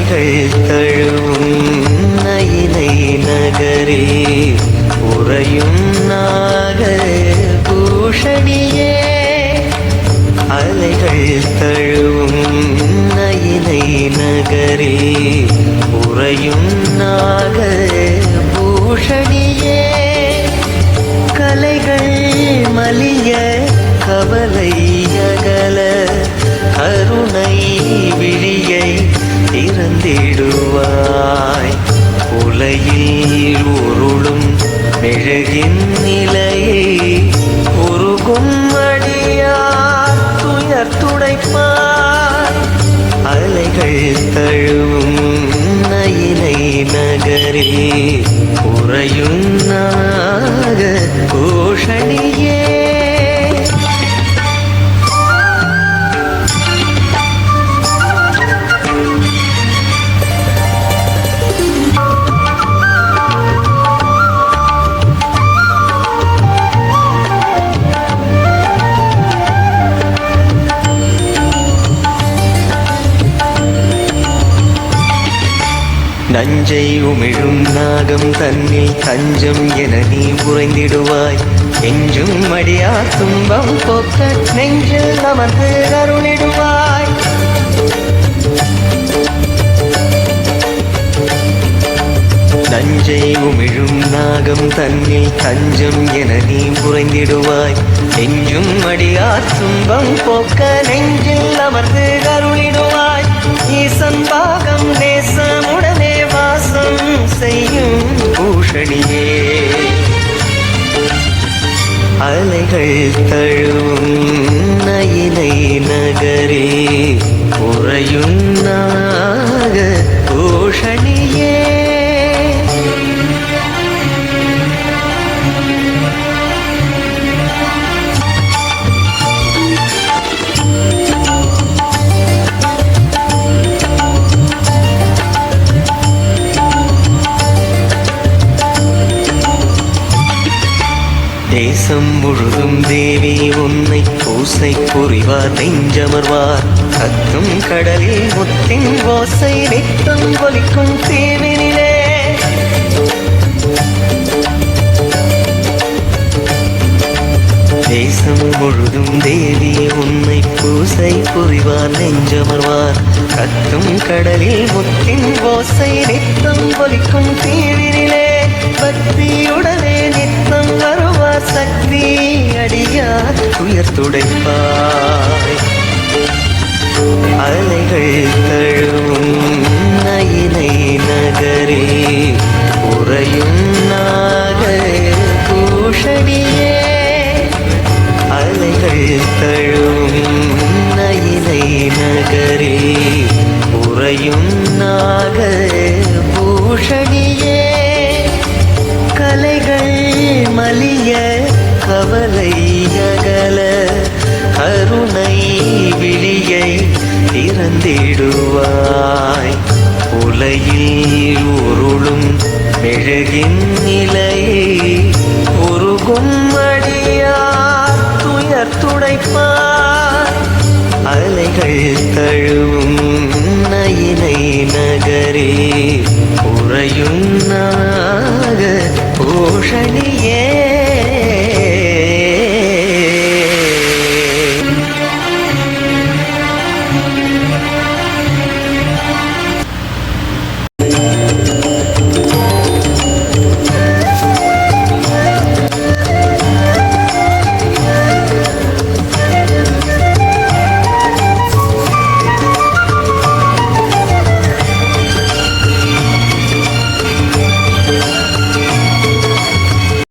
அலைகள் தழுவும் நயிலை நகரில் உறையும் நாக பூஷணியே. அலைகள் தழுவும் நயிலை நகரில் உறையும் நாக பூஷணியே. கலைகள் மலிய கவலை அகல கருணை விழியை திறந்திடுவாய். உலையில் உருளும் மெழுகின் நிலையை உருகும் அடியார் துயர் துடைப்பாய். அலைகள் தழுவும் நயிலை நகரில் உறையும் நாக பூஷணியே. நஞ்சை உமிழும் நாகம் தன்னில் தஞ்சம் என நீ உறைந்திடுவாய். எஞ்சும் அடியா துன்பம் போக்க நெஞ்சில் அமர்ந்து அருளிடுவாய். நஞ்சை உமிழும் நாகம் தன்னில் தஞ்சம் என நீ உறைந்திடுவாய். எஞ்சும் அடியா துன்பம் போக்க நெஞ்சில் அமர்ந்து அருளிடுவாய். ஈசன் பாகம் நேசமுடனே வாசம் செய்யும் பூஷணியே. அலைகள் தழுவும் நயிலை நகரில் உறையும் நாக பூஷணியே. தேசம் முழுதும் தேவி உன்னை பூசை புரிவார் நெஞ்சமர்வார். கத்தும் கடலில் முத்தின் ஓசை நித்தம் ஒலிக்கும் தீவினிலே. தேசம் முழுதும் தேவி உன்னை பூசை புரிவார் நெஞ்சமர்வார். கத்தும் கடலில் முத்தின் ஓசை நித்தம் ஒலிக்கும் தீவினிலே. பக்தியுடனே நித்தம் வருவார் சக்தி அடியார் துயர் துடைப்பாய். அலைகள் தழுவும் நயிலை நகரில் உறையும் நாக பூஷணியே. அலைகள் தழுவும் நயிலை நகரில் உறையும் நாக பூஷணியே. கலைகள் மலிய கவலை அகல கருணை விழியை திறந்திடுவாய். உலையில் உருளும் மெழுகின் நிலையை உருகும் அடியார் துயர் துடைப்பாய். அலைகள் தழுவும் நயிலை நகரில் உறையும் நாக பூஷணியே.